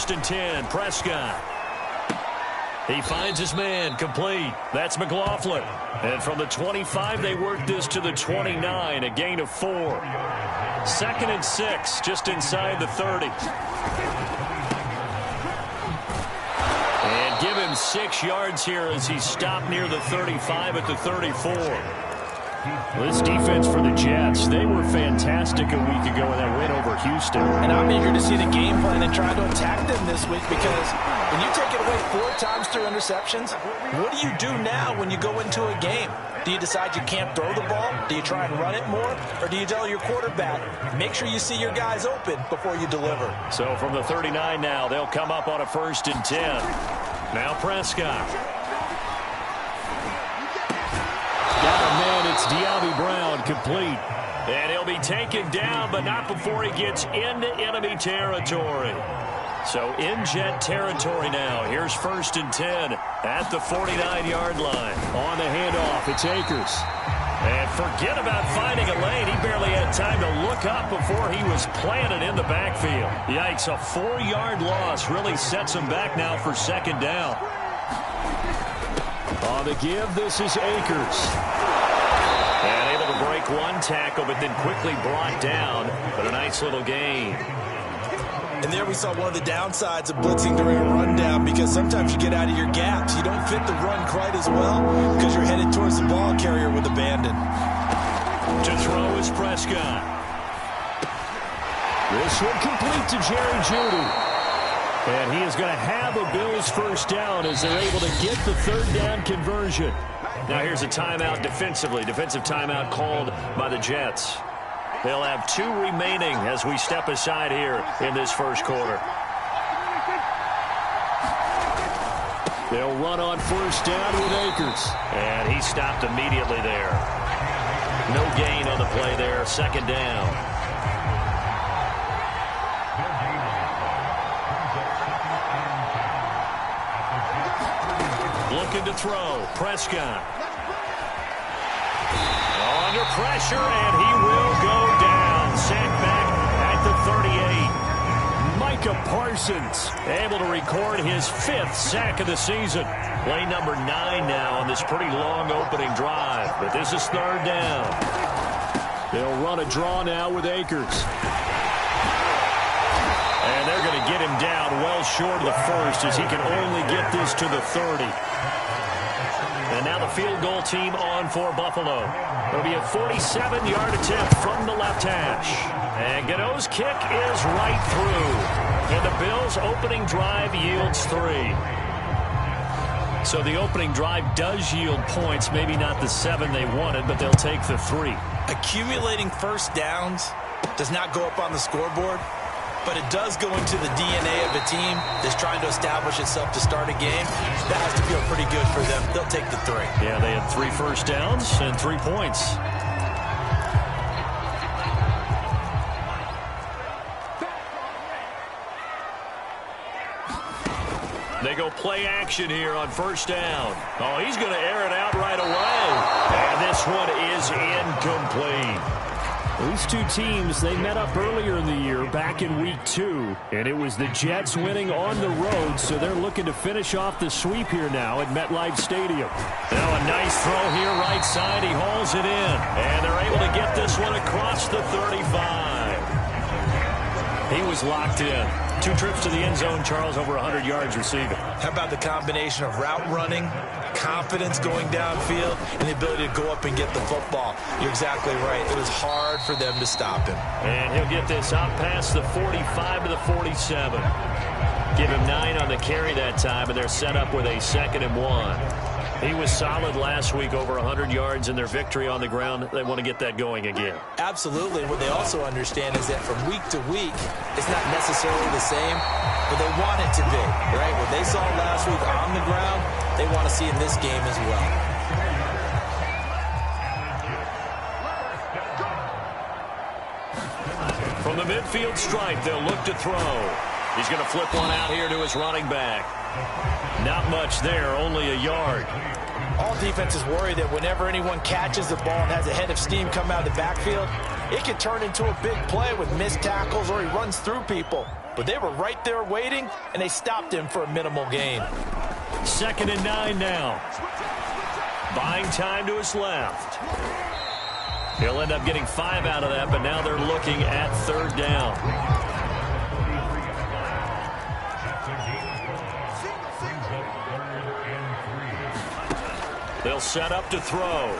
first and 10. Prescott. He finds his man, complete. That's McLaughlin. And from the 25, they work this to the 29, a gain of 4. 2nd and 6, just inside the 30. And give him 6 yards here as he stopped near the 35 at the 34. This defense for the Jets, they were fantastic a week ago in that win over Houston. And I'm eager to see the game plan and try to attack them this week, because when you take it away 4 times through interceptions, what do you do now when you go into a game? Do you decide you can't throw the ball? Do you try and run it more? Or do you tell your quarterback, make sure you see your guys open before you deliver? So from the 39 now, they'll come up on a 1st and 10. Now Prescott. Got a man, it's De'Ami Brown, complete. And he'll be taken down, but not before he gets into enemy territory. So in Jet territory now. Here's 1st and 10 at the 49-yard line. On the handoff, it's Akers. And forget about finding a lane. He barely had time to look up before he was planted in the backfield. Yikes, a 4-yard loss really sets him back now for 2nd down. On the give, this is Akers. And able to break one tackle, but then quickly brought down. But a nice little gain. And there we saw one of the downsides of blitzing during a rundown, because sometimes you get out of your gaps. You don't fit the run quite as well because you're headed towards the ball carrier with abandon. To throw is Prescott. This one complete to Jerry Jeudy. And he is going to have a Bills 1st down as they're able to get the 3rd down conversion. Now here's a timeout defensively. Defensive timeout called by the Jets. They'll have 2 remaining as we step aside here in this 1st quarter. They'll run on 1st down with Akers. And he stopped immediately there. No gain on the play there. 2nd down. Looking to throw. Prescott. Under pressure, and he will go down. Sacked back at the 38. Micah Parsons able to record his 5th sack of the season. Play number 9 now on this pretty long opening drive. But this is 3rd down. They'll run a draw now with Akers. And they're going to get him down well short of the 1st as he can only get this to the 30. And now the field goal team on for Buffalo. It'll be a 47-yard attempt from the left hash. And Gano's kick is right through. And the Bills' opening drive yields 3. So the opening drive does yield points. Maybe not the 7 they wanted, but they'll take the 3. Accumulating 1st downs does not go up on the scoreboard, but it does go into the DNA of a team that's trying to establish itself to start a game. That has to feel pretty good for them. They'll take the 3. Yeah, they had 3 1st downs and 3 points. They go play action here on 1st down. Oh, he's going to air it out right away. And this one is incomplete. These 2 teams, they met up earlier in the year back in week 2, and it was the Jets winning on the road, so they're looking to finish off the sweep here now at MetLife Stadium. Now a nice throw here right side. He hauls it in, and they're able to get this one across the 35. He was locked in. 2 trips to the end zone, Charles, over 100 yards receiving. How about the combination of route running, confidence going downfield, and the ability to go up and get the football? You're exactly right. It was hard for them to stop him. And he'll get this out past the 45 to the 47. Give him 9 on the carry that time, and they're set up with a 2nd and 1. He was solid last week, over 100 yards in their victory on the ground. They want to get that going again. Absolutely. What they also understand is that from week to week, it's not necessarily the same, but they want it to be, right? What they saw last week on the ground, they want to see in this game as well. From the midfield stripe, they'll look to throw. He's going to flip one out here to his running back. Not much there, only a yard. All defenses worry that whenever anyone catches the ball and has a head of steam come out of the backfield, it can turn into a big play with missed tackles or he runs through people. but they were right there waiting, and they stopped him for a minimal gain. 2nd and 9 now. Buying time to his left. He'll end up getting 5 out of that, but now they're looking at 3rd down. They'll set up to throw.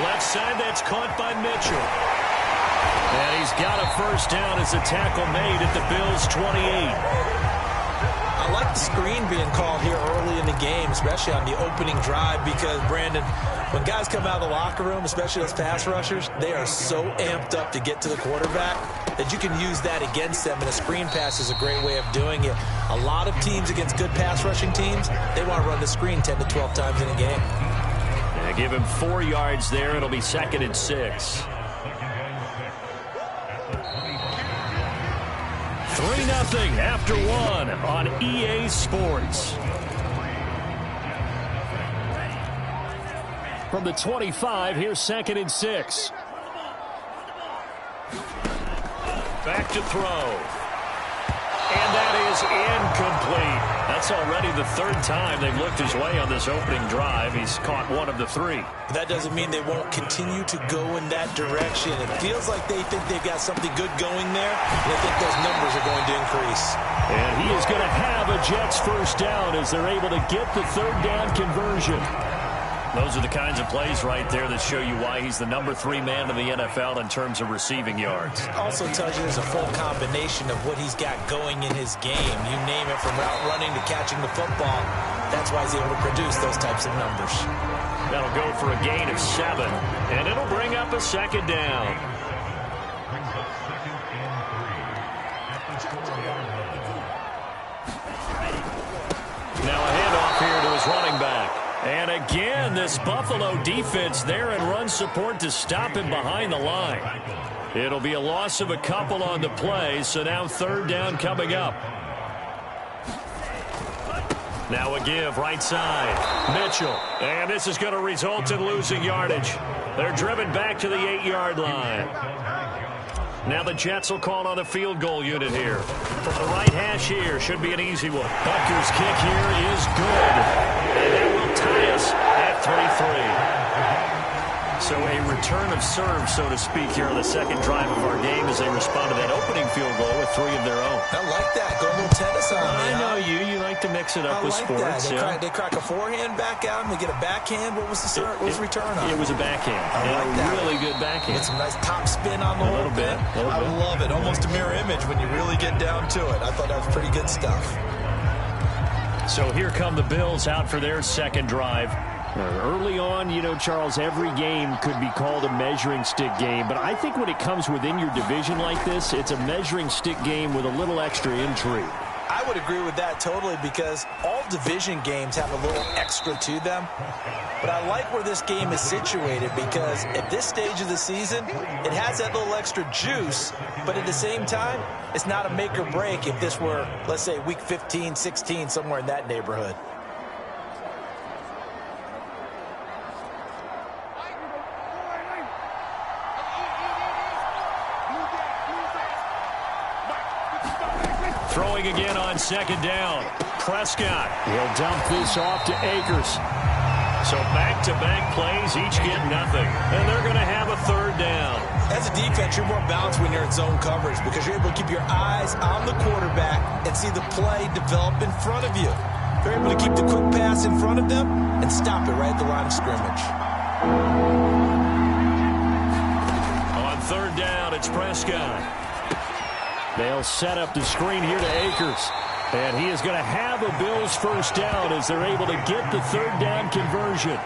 Left side, that's caught by Mitchell. And he's got a 1st down as a tackle made at the Bills' 28. I like the screen being called here early in the game, especially on the opening drive, because, Brandon, when guys come out of the locker room, especially those pass rushers, they are so amped up to get to the quarterback that you can use that against them, and a screen pass is a great way of doing it. A lot of teams against good pass rushing teams, they want to run the screen 10 to 12 times in a game. Yeah, give him 4 yards there. It'll be 2nd and 6. 3-0 after 1 on EA Sports. From the 25, here's 2nd and 6. Back to throw. And that is incomplete. That's already the 3rd time they've looked his way on this opening drive. He's caught 1 of the 3. That doesn't mean they won't continue to go in that direction. It feels like they think they've got something good going there, and they think those numbers are going to increase. And he is going to have a Jets 1st down as they're able to get the 3rd down conversion. Those are the kinds of plays right there that show you why he's the number 3 man in the NFL in terms of receiving yards. Also tells you there's a full combination of what he's got going in his game. You name it, from route running to catching the football. That's why he's able to produce those types of numbers. That'll go for a gain of 7, and it'll bring up a 2nd down. Now a handoff here to his running back. And again, this Buffalo defense there in run support to stop him behind the line. It'll be a loss of a couple on the play, so now 3rd down coming up. Now a give, right side. Mitchell. And this is going to result in losing yardage. They're driven back to the 8-yard line. Now the Jets will call on the field goal unit here. From the right hash here, should be an easy one. Butker's kick here is good. And that will tie us at 3-3. So a return of serve, so to speak, here on the 2nd drive of our game as they respond to that opening field goal with 3 of their own. I like that. Go a little tennis on me. I know you. You like to mix it up with sports. They crack a forehand back out and they get a backhand. What was the return on? It was a backhand. A really good backhand. Get some nice top spin on the whole thing. I love it. Almost a mirror image when you really get down to it. I thought that was pretty good stuff. So here come the Bills out for their 2nd drive. Early on, you know, Charles, every game could be called a measuring stick game. But I think when it comes within your division like this, it's a measuring stick game with a little extra intrigue. I would agree with that totally, because all division games have a little extra to them. But I like where this game is situated, because at this stage of the season, it has that little extra juice. But at the same time, it's not a make or break if this were, let's say, week 15, 16, somewhere in that neighborhood. Throwing again on 2nd down. Prescott. He'll dump this off to Akers. So back-to-back plays, each get nothing. And they're going to have a 3rd down. As a defense, you're more balanced when you're in zone coverage, because you're able to keep your eyes on the quarterback and see the play develop in front of you. They're able to keep the quick pass in front of them and stop it right at the line of scrimmage. On 3rd down, it's Prescott. They'll set up the screen here to Akers. And he is going to have a Bills 1st down as they're able to get the 3rd down conversion.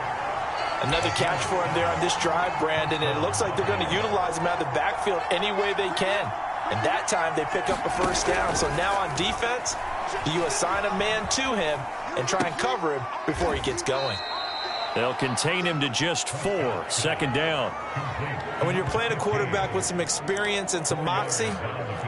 Another catch for him there on this drive, Brandon. And it looks like they're going to utilize him out of the backfield any way they can. And that time they pick up a 1st down. So now on defense, do you assign a man to him and try and cover him before he gets going? They'll contain him to just 4. 2nd down. And when you're playing a quarterback with some experience and some moxie,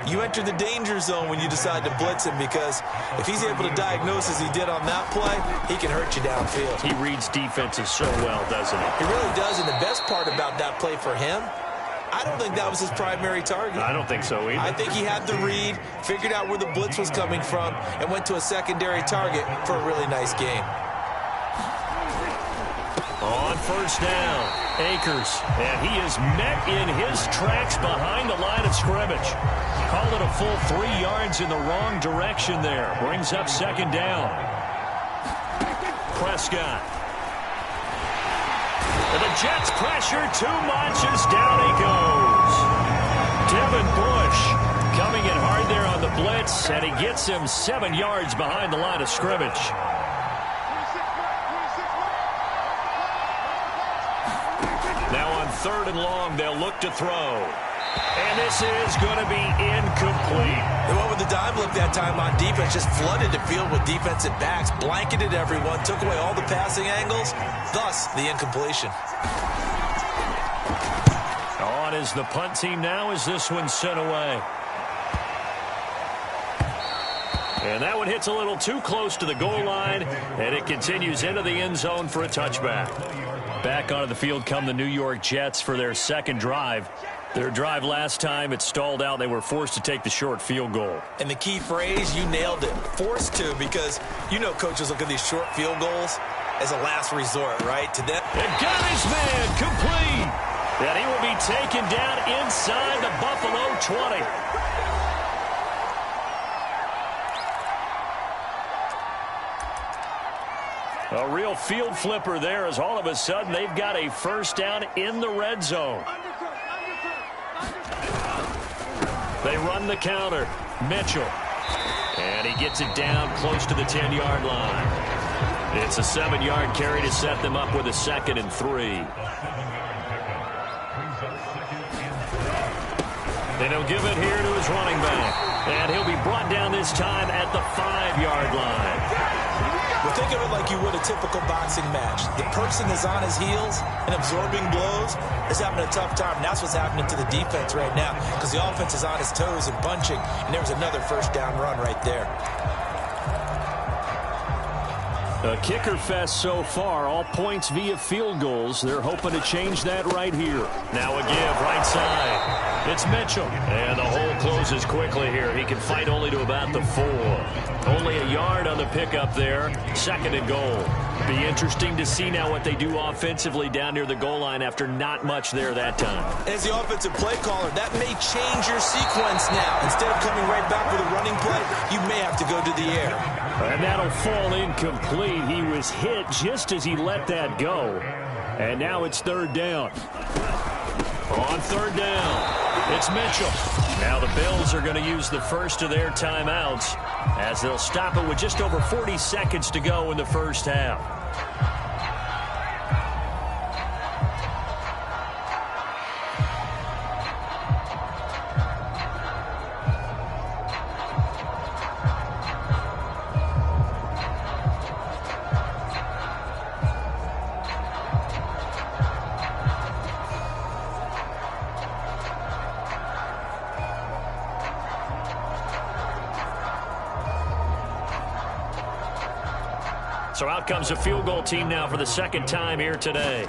you enter the danger zone when you decide to blitz him, because if he's able to diagnose as he did on that play, he can hurt you downfield. He reads defenses so well, doesn't he? He really does, and the best part about that play for him I don't think that was his primary target. I don't think so either. I think he had the read, figured out where the blitz was coming from, and went to a secondary target for a really nice game. On first down, Akers, and he is met in his tracks behind the line of scrimmage. Called it a full 3 yards in the wrong direction there. Brings up second down. Prescott. And the Jets pressure too much as down he goes. Devin Bush coming in hard there on the blitz, and he gets him 7 yards behind the line of scrimmage. Now on 3rd and long, they'll look to throw. And this is going to be incomplete. They went with the dime look that time on defense, just flooded the field with defensive backs, blanketed everyone, took away all the passing angles, thus the incompletion. On is the punt team now as this one's sent away. And that one hits a little too close to the goal line, and it continues into the end zone for a touchback. Back onto the field come the New York Jets for their second drive. Their drive last time, it stalled out. They were forced to take the short field goal. And the key phrase, you nailed it, forced to, because you know coaches look at these short field goals as a last resort, right? To them. And got his man complete. And he will be taken down inside the Buffalo 20. A real field flipper there as all of a sudden they've got a first down in the red zone. They run the counter. Mitchell. And he gets it down close to the 10-yard line. It's a 7-yard carry to set them up with a 2nd and 3. They don't give it here to his running back. And he'll be brought down this time at the 5-yard line. Well, think of it like you would a typical boxing match. The person is on his heels and absorbing blows is having a tough time. And that's what's happening to the defense right now because the offense is on his toes and bunching. And there was another first down run right there. A kicker fest so far, all points via field goals. They're hoping to change that right here. Now a give, right side. It's Mitchell. And the hole closes quickly here. He can fight only to about the 4. Only a yard on the pickup there. 2nd and goal. Be interesting to see now what they do offensively down near the goal line after not much there that time. As the offensive play caller, that may change your sequence now. Instead of coming right back with a running play, you may have to go to the air. And that'll fall incomplete. He was hit just as he let that go. And now it's 3rd down. On 3rd down, it's Mitchell. Now the Bills are going to use the first of their timeouts as they'll stop it with just over 40 seconds to go in the first half. So out comes a field goal team now for the 2nd time here today.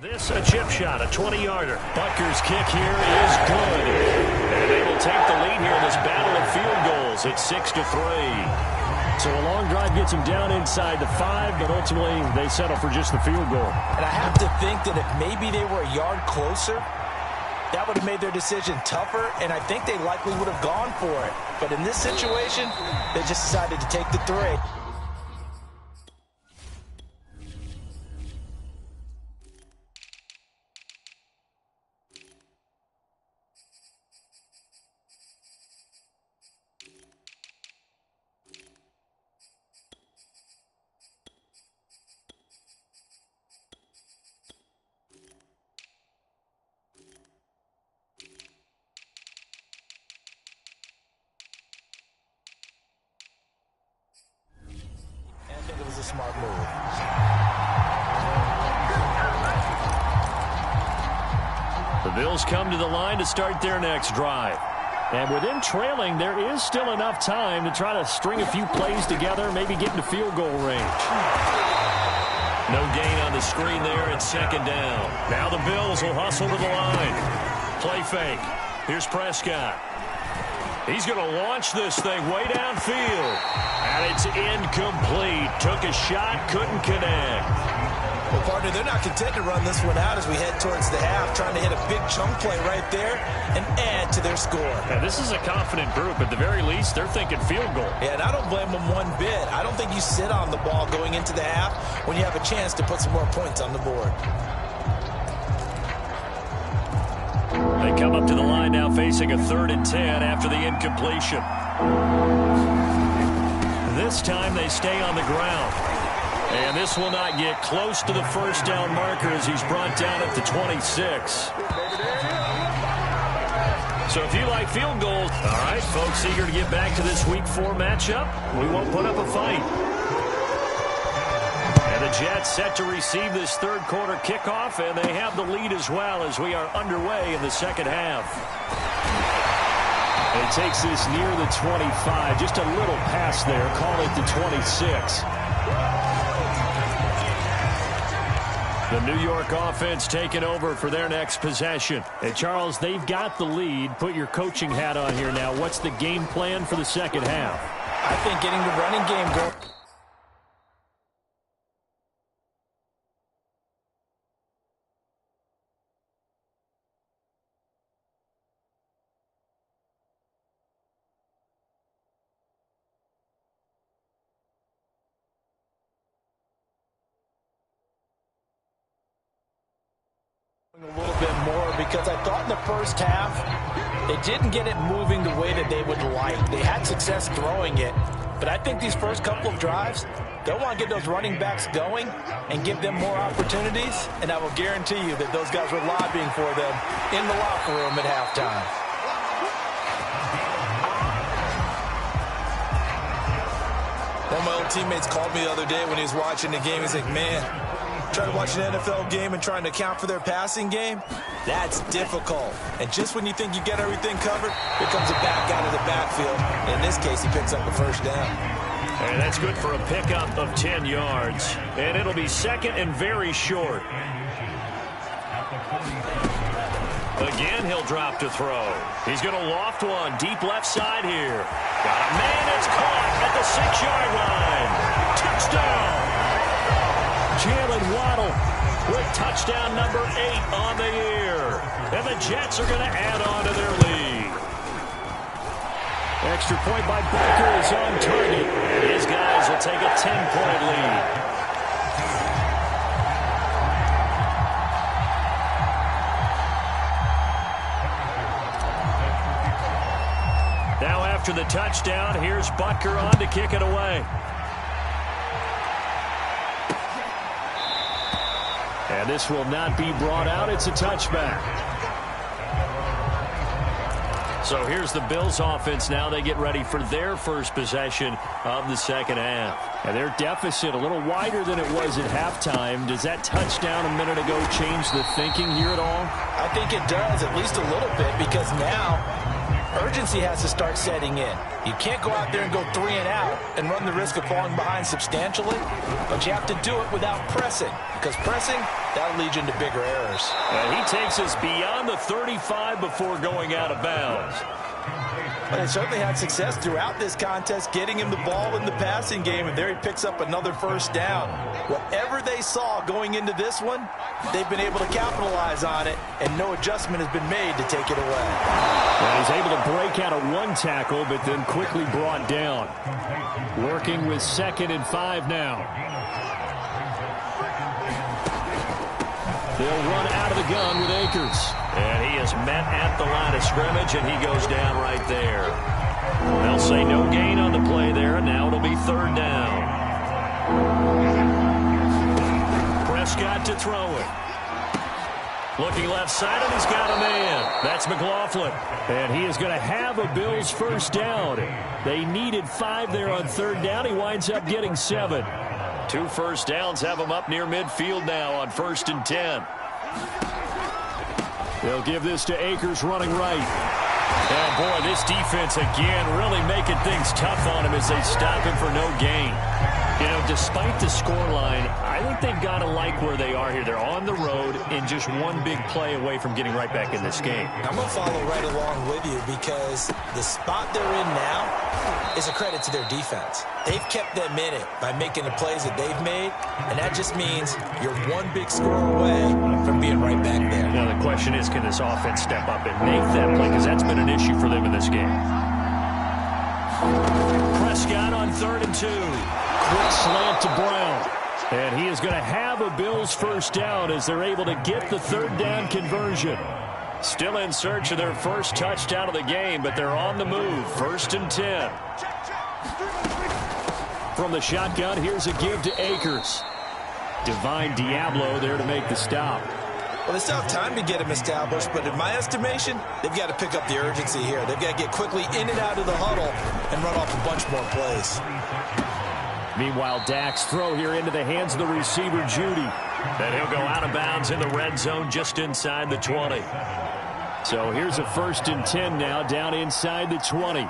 This a chip shot, a 20-yarder. Butker's kick here is good. And they will take the lead here in this battle of field goals. It's 6-3. So a long drive gets them down inside the 5, but ultimately they settle for just the field goal. And I have to think that if maybe they were a yard closer, that would have made their decision tougher, and I think they likely would have gone for it. But in this situation, they just decided to take the 3. A smart move. The Bills come to the line to start their next drive. And with them trailing, there is still enough time to try to string a few plays together, maybe get into field goal range. No gain on the screen there at second down. Now the Bills will hustle to the line. Play fake. Here's Prescott. He's going to launch this thing way downfield. And it's incomplete. Took a shot, couldn't connect. Well, partner, they're not content to run this one out as we head towards the half, trying to hit a big chunk play right there and add to their score. Yeah, this is a confident group. At the very least, they're thinking field goal. Yeah, and I don't blame them one bit. I don't think you sit on the ball going into the half when you have a chance to put some more points on the board. They come up to the line now facing a 3rd and 10 after the incompletion. This time they stay on the ground. And this will not get close to the first down marker as he's brought down at the 26. So if you like field goals, all right, folks, eager to get back to this Week 4 matchup, we won't put up a fight. And the Jets set to receive this third quarter kickoff, and they have the lead as well as we are underway in the second half. It takes this near the 25, just a little pass there, call it the 26. The New York offense taking over for their next possession. And Charles, they've got the lead. Put your coaching hat on here now. What's the game plan for the second half? I think getting the running game going. A little bit more because I thought in the first half they didn't get it moving the way that they would like. They had success throwing it, but I think these first couple of drives, they'll want to get those running backs going and give them more opportunities, and I will guarantee you that those guys were lobbying for them in the locker room at halftime. One of my old teammates called me the other day when he was watching the game. He's like, man, trying to watch an NFL game and trying to account for their passing game, that's difficult. And just when you think you get everything covered, here comes a back out of the backfield. In this case, he picks up a first down. And that's good for a pickup of 10 yards. And it'll be second and very short. Again, he'll drop to throw. He's going to loft one deep left side here. Got a man that's caught at the 6-yard line. Touchdown! Jalen Waddle with touchdown number 8 on the year. And the Jets are going to add on to their lead. Extra point by Baker is on target. These guys will take a 10-point lead. Now after the touchdown, here's Butker on to kick it away. And this will not be brought out. It's a touchback. So here's the Bills offense now. They get ready for their first possession of the second half. And their deficit a little wider than it was at halftime. Does that touchdown a minute ago change the thinking here at all? I think it does, at least a little bit, because now urgency has to start setting in. You can't go out there and go 3 and out and run the risk of falling behind substantially, but you have to do it without pressing, because pressing, that'll lead you into bigger errors. And he takes us beyond the 35 before going out of bounds. But they certainly had success throughout this contest, getting him the ball in the passing game, and there he picks up another first down. Whatever they saw going into this one, they've been able to capitalize on it, and no adjustment has been made to take it away. Well, he's able to break out of one tackle, but then quickly brought down. Working with 2nd and 5 now. They'll run out of the gun with Akers. And he is met at the line of scrimmage, and he goes down right there. They'll say no gain on the play there, and now it'll be 3rd down. Prescott to throw it. Looking left side, and he's got a man. That's McLaughlin. And he is going to have a Bills first down. They needed 5 there on 3rd down. He winds up getting 7. 2 first downs have him up near midfield now on 1st and 10. They'll give this to Akers running right. And boy, this defense again really making things tough on him as they stop him for no gain. You know, despite the scoreline, I think they've got to like where they are here. They're on the road and just one big play away from getting right back in this game. I'm going to follow right along with you because the spot they're in now is a credit to their defense. They've kept them in it by making the plays that they've made, and that just means you're one big score away from being right back there. Now, the question is, can this offense step up and make that play? Because that's been an issue for them in this game. Prescott on 3rd and 2. Quick slant to Brown. And he is going to have a Bills first down as they're able to get the 3rd down conversion. Still in search of their first touchdown of the game, but they're on the move. 1st and 10. From the shotgun, here's a give to Akers. Divine Diablo there to make the stop. Well, they still have time to get him established, but in my estimation, they've got to pick up the urgency here. They've got to get quickly in and out of the huddle and run off a bunch more plays. Meanwhile, Dak's throw here into the hands of the receiver, Judy. And he'll go out of bounds in the red zone just inside the 20. So here's a 1st and 10 now down inside the 20. And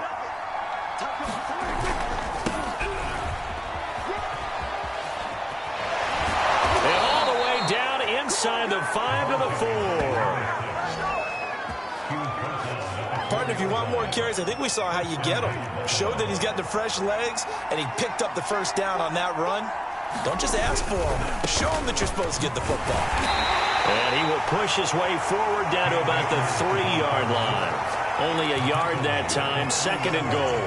all the way down inside the 5 to the 4. Partner, if you want more carries, I think we saw how you get them. Showed that he's got the fresh legs, and he picked up the first down on that run. Don't just ask for him. Show him that you're supposed to get the football. And he will push his way forward down to about the 3-yard line. Only a yard that time, 2nd and goal.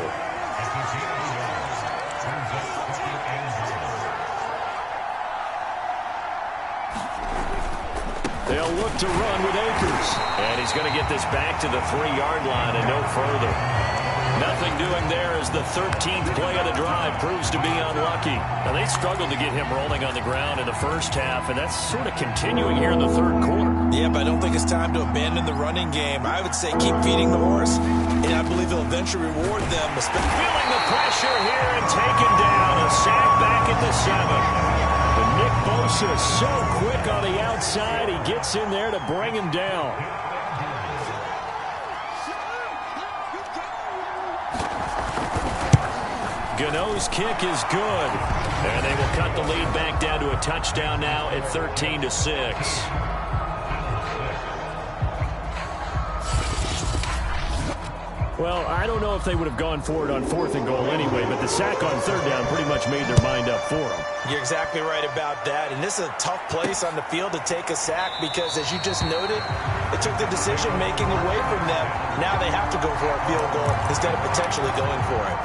They'll look to run with Akers. And he's going to get this back to the 3-yard line and no further. Nothing doing there as the 13th play of the drive proves to be unlucky. Now, they struggled to get him rolling on the ground in the first half, and that's sort of continuing here in the 3rd quarter. Yeah, but I don't think it's time to abandon the running game. I would say keep feeding the horse, and I believe he'll eventually reward them. Feeling the pressure here and taken down. A sack back at the 7. But Nick Bosa so quick on the outside, he gets in there to bring him down. Gano's kick is good. And they will cut the lead back down to a touchdown now at 13-6. Well, I don't know if they would have gone for it on 4th and goal anyway, but the sack on 3rd down pretty much made their mind up for them. You're exactly right about that, and this is a tough place on the field to take a sack because, as you just noted, it took the decision-making away from them. Now they have to go for a field goal instead of potentially going for it.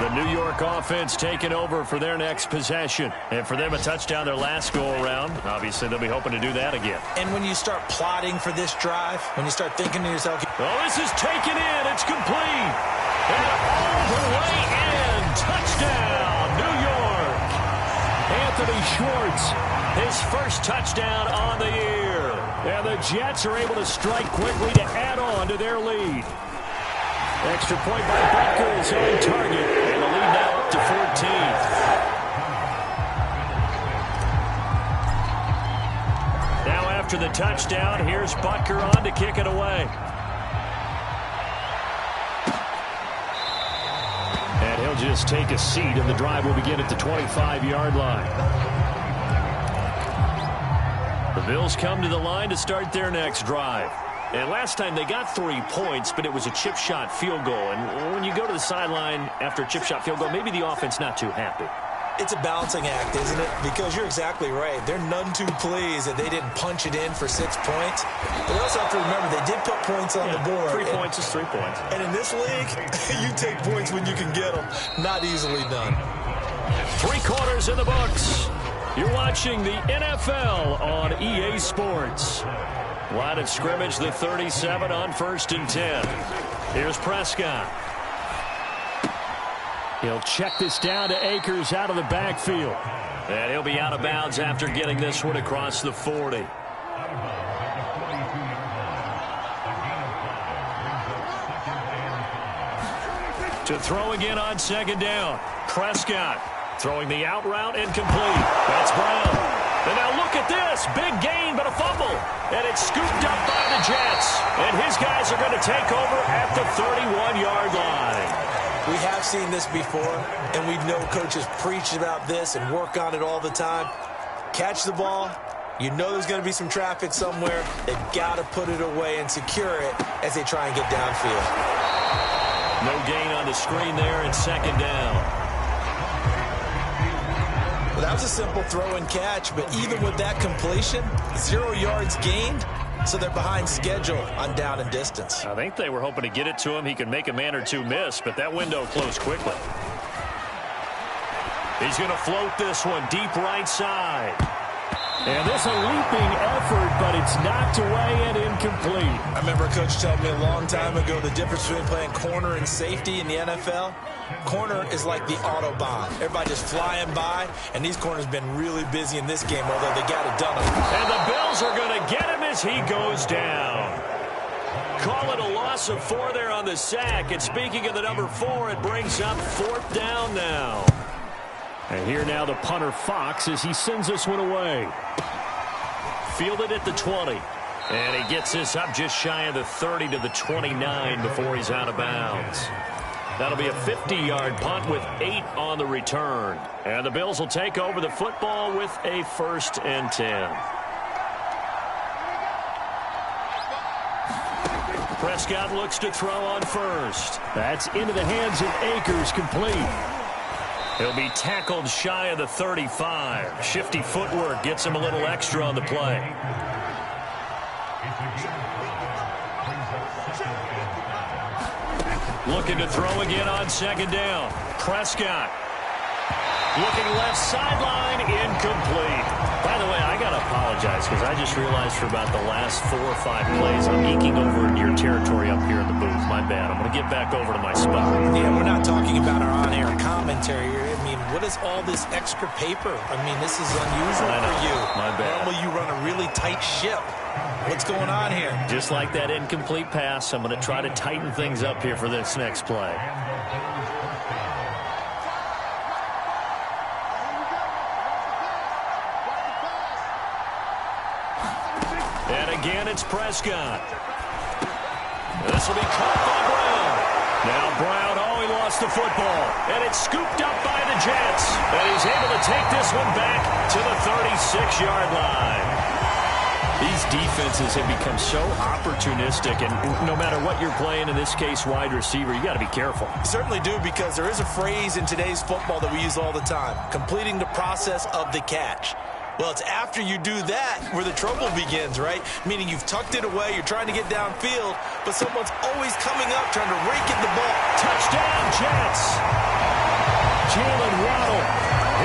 The New York offense taking over for their next possession. And for them, a touchdown their last go-around. Obviously, they'll be hoping to do that again. And when you start plotting for this drive, when you start thinking to yourself, oh, this is taken in. It's complete. And all the way in. Touchdown, New York. Anthony Schwartz, his first touchdown on the year. And the Jets are able to strike quickly to add on to their lead. Extra point by Butker is on target. And the lead now up to 14. Now after the touchdown, here's Butker on to kick it away. And he'll just take a seat, and the drive will begin at the 25-yard line. The Bills come to the line to start their next drive. And last time they got 3 points, but it was a chip shot field goal. And when you go to the sideline after a chip shot field goal, maybe the offense not too happy. It's a balancing act, isn't it? Because you're exactly right. They're none too pleased that they didn't punch it in for 6 points. But you also have to remember they did put points on the board. 3 points is 3 points. And in this league, you take points when you can get them. Not easily done. 3 quarters in the books. You're watching the NFL on EA Sports. Line of scrimmage, the 37 on 1st and 10. Here's Prescott. He'll check this down to Akers out of the backfield. And he'll be out of bounds after getting this one across the 40. To throw again on 2nd down. Prescott throwing the out route incomplete. That's Brown. And now look at this. Big gain, but a fumble. And it's scooped up by the Jets. And his guys are going to take over at the 31-yard line. We have seen this before, and we know coaches preach about this and work on it all the time. Catch the ball. You know there's going to be some traffic somewhere. They've got to put it away and secure it as they try and get downfield. No gain on the screen there, and second down. Well, that was a simple throw and catch, but even with that completion, 0 yards gained, so they're behind schedule on down and distance. I think they were hoping to get it to him. He could make a man or two miss, but that window closed quickly. He's going to float this one deep right side. And this a leaping effort, but it's knocked away and incomplete. I remember a coach telling me a long time ago the difference between playing corner and safety in the NFL. Corner is like the Autobahn. Everybody just flying by, and these corners have been really busy in this game, although they got it done. And the Bills are going to get him as he goes down. Call it a loss of 4 there on the sack. And speaking of the number 4, it brings up 4th down now. And here now the punter Fox as he sends this one away. Fielded at the 20. And he gets this up just shy of the 30 to the 29 before he's out of bounds. That'll be a 50-yard punt with 8 on the return. And the Bills will take over the football with a 1st and 10. Prescott looks to throw on first. That's into the hands of Akers, complete. He'll be tackled shy of the 35. Shifty footwork gets him a little extra on the play. Looking to throw again on second down. Prescott. Looking left sideline, incomplete. By the way, I got to apologize because I just realized for about the last 4 or 5 plays, I'm eking over into your territory up here in the booth. My bad. I'm going to get back over to my spot. Yeah, we're not talking about our on-air commentary here. I mean, what is all this extra paper? I mean, this is unusual for you. My bad. Normally you run a really tight ship. What's going on here? Just like that incomplete pass, I'm going to try to tighten things up here for this next play. And again, it's Prescott. This will be caught by Brown. Now Brown, he lost the football. And it's scooped up by the Jets. And he's able to take this one back to the 36-yard line. These defenses have become so opportunistic, and no matter what you're playing, in this case, wide receiver, you got to be careful. You certainly do, because there is a phrase in today's football that we use all the time, completing the process of the catch. Well, it's after you do that where the trouble begins, right? Meaning you've tucked it away, you're trying to get downfield, but someone's always coming up trying to rake in the ball. Touchdown, Jets! Jalen Waddle,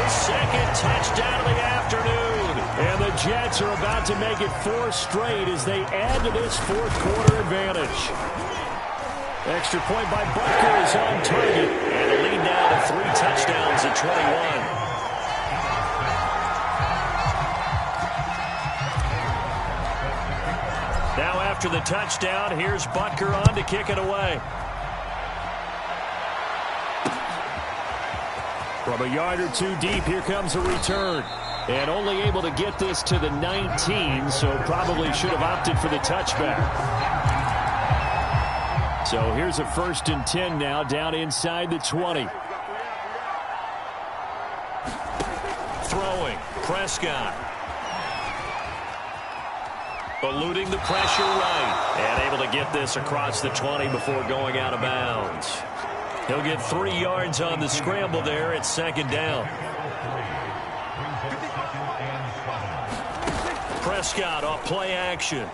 his second touchdown of the afternoon. And the Jets are about to make it 4 straight as they add to this fourth-quarter advantage. Extra point by Butker is on target. And the lead now to 3 touchdowns at 21. Now after the touchdown, here's Butker on to kick it away. From a yard or 2 deep, here comes a return. And only able to get this to the 19, so probably should have opted for the touchback. So here's a 1st and 10 now, down inside the 20. Throwing, Prescott. Eluding the pressure right. And able to get this across the 20 before going out of bounds. He'll get 3 yards on the scramble there at 2nd down. Prescott off play action.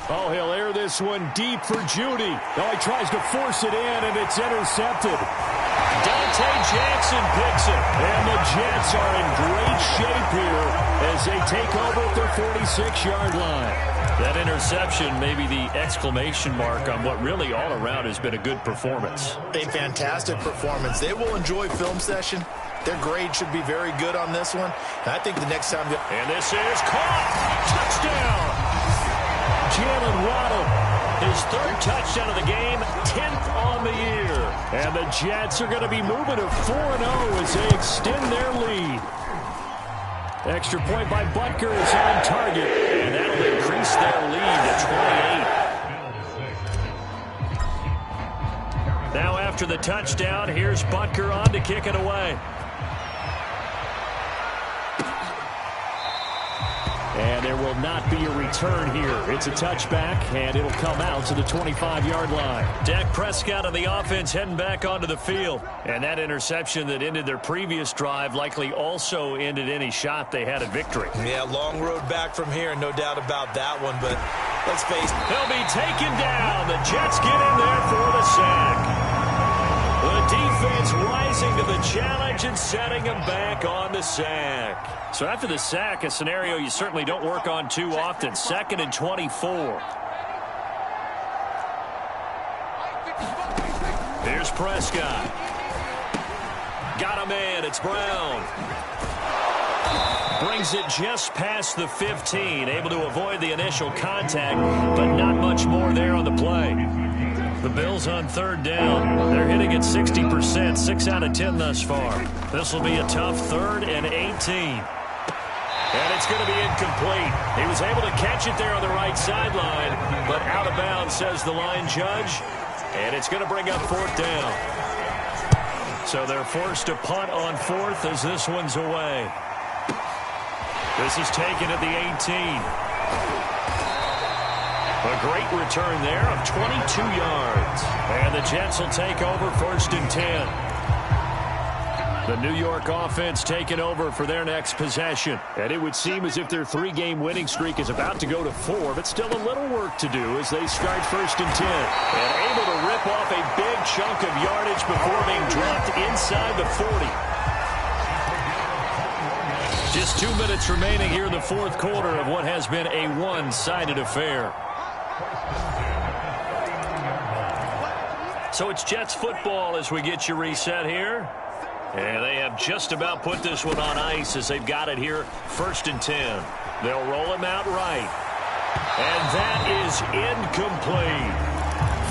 He'll air this one deep for Judy. He tries to force it in, and it's intercepted. Dante Jackson picks it. And the Jets are in great shape here as they take over at their 46-yard line. That interception may be the exclamation mark on what really all around has been a good performance. A fantastic performance. They will enjoy film session. Their grade should be very good on this one. And I think the next time... And this is caught. Touchdown. Jalen Waddle, his 3rd touchdown of the game, 10th on the year. And the Jets are going to be moving to 4-0 as they extend their lead. Extra point by Butker is on target, and that'll increase their lead to 28. Now after the touchdown, here's Butker on to kick it away. And there will not be a return here. It's a touchback, and it'll come out to the 25-yard line. Dak Prescott and the offense heading back onto the field. And that interception that ended their previous drive likely also ended any shot they had at victory. Yeah, long road back from here, no doubt about that one. But let's face it. He'll be taken down. The Jets get in there for the sack. The defense rising to the challenge and setting him back on the sack. So after the sack, a scenario you certainly don't work on too often. 2nd and 24. Here's Prescott. Got a man. It's Brown. Brings it just past the 15. Able to avoid the initial contact, but not much more there on the play. The Bills on 3rd down. They're hitting at 60%, 6 out of 10 thus far. This will be a tough 3rd and 18. And it's going to be incomplete. He was able to catch it there on the right sideline, but out of bounds, says the line judge. And it's going to bring up 4th down. So they're forced to punt on 4th as this one's away. This is taken at the 18. A great return there of 22 yards. And the Jets will take over 1st and 10. The New York offense taking over for their next possession. And it would seem as if their 3-game winning streak is about to go to 4, but still a little work to do as they start 1st and 10. And able to rip off a big chunk of yardage before being dropped inside the 40. Just 2 minutes remaining here in the 4th quarter of what has been a one-sided affair. So it's Jets football as we get you reset here. And they have just about put this one on ice as they've got it here 1st and 10. They'll roll him out right. And that is incomplete.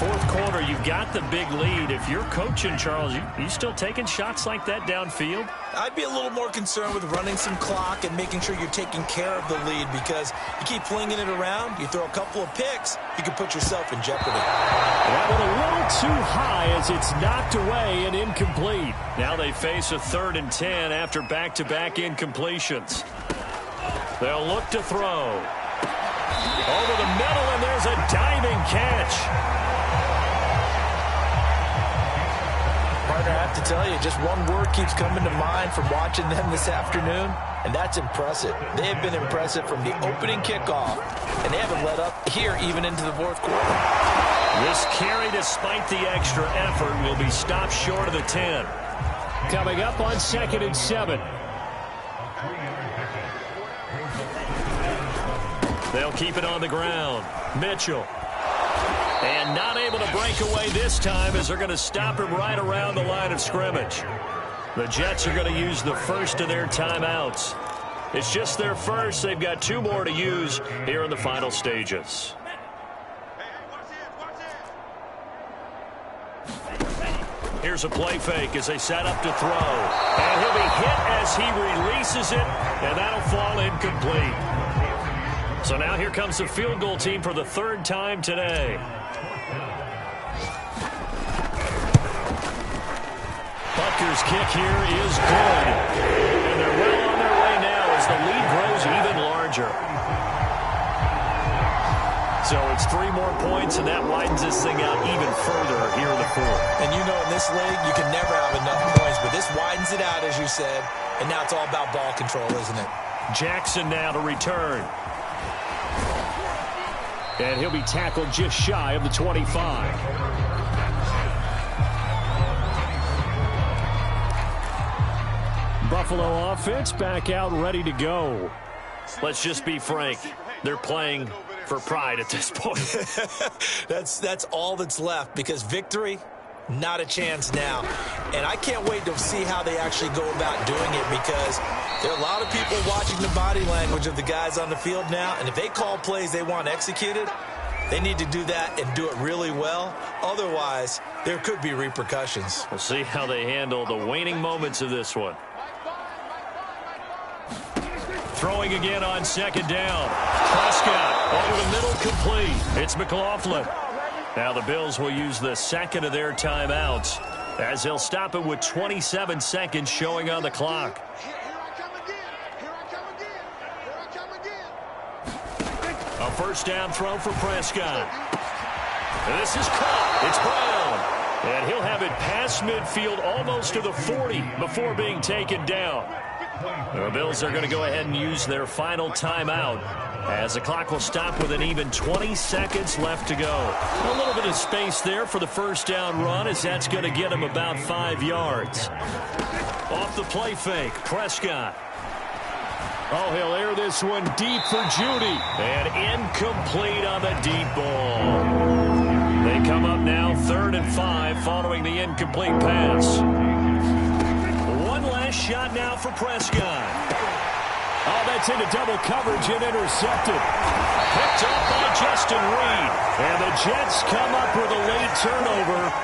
4th quarter, you've got the big lead. If you're coaching, Charles, you still taking shots like that downfield? I'd be a little more concerned with running some clock and making sure you're taking care of the lead, because you keep flinging it around, you throw a couple of picks, you can put yourself in jeopardy. That one a little too high as it's knocked away and incomplete. Now they face a 3rd and 10 after back-to-back incompletions. They'll look to throw. Over the middle, and there's a diving catch. Partner, I have to tell you, just one word keeps coming to mind from watching them this afternoon, and that's impressive. They have been impressive from the opening kickoff, and they haven't let up here even into the 4th quarter. This carry, despite the extra effort, will be stopped short of the 10. Coming up on 2nd and 7. They'll keep it on the ground. Mitchell. And not able to break away this time as they're going to stop him right around the line of scrimmage. The Jets are going to use the first of their timeouts. It's just their first. They've got 2 more to use here in the final stages. Here's a play fake as they set up to throw. And he'll be hit as he releases it, and that'll fall incomplete. So now here comes the field goal team for the 3rd time today. Butker's kick here is good. And they're well on their way now as the lead grows even larger. So it's 3 more points, and that widens this thing out even further here in the 4th. And you know, in this league, you can never have enough points, but this widens it out, as you said, and now it's all about ball control, isn't it? Jackson now to return. And he'll be tackled just shy of the 25. Buffalo offense back out ready to go. Let's just be frank. They're playing for pride at this point. That's all that's left, because victory, not a chance now. And I can't wait to see how they actually go about doing it, because there are a lot of people watching the body language of the guys on the field now, and if they call plays they want executed, they need to do that and do it really well. Otherwise, there could be repercussions. We'll see how they handle the waning moments of this one. Throwing again on 2nd down. Prescott over the middle, complete. It's McLaughlin. Now the Bills will use the second of their timeouts as they'll stop it with 27 seconds showing on the clock. A first down throw for Prescott. This is caught. It's Brown. And he'll have it past midfield almost to the 40 before being taken down. The Bills are going to go ahead and use their final timeout as the clock will stop with an even 20 seconds left to go. A little bit of space there for the first down run as that's going to get him about 5 yards. Off the play fake, Prescott. Oh, he'll air this one deep for Judy. And incomplete on the deep ball. They come up now 3rd and 5 following the incomplete pass. One last shot now for Prescott. Oh, that's into double coverage and intercepted. Picked up by Justin Reed. And the Jets come up with a late turnover.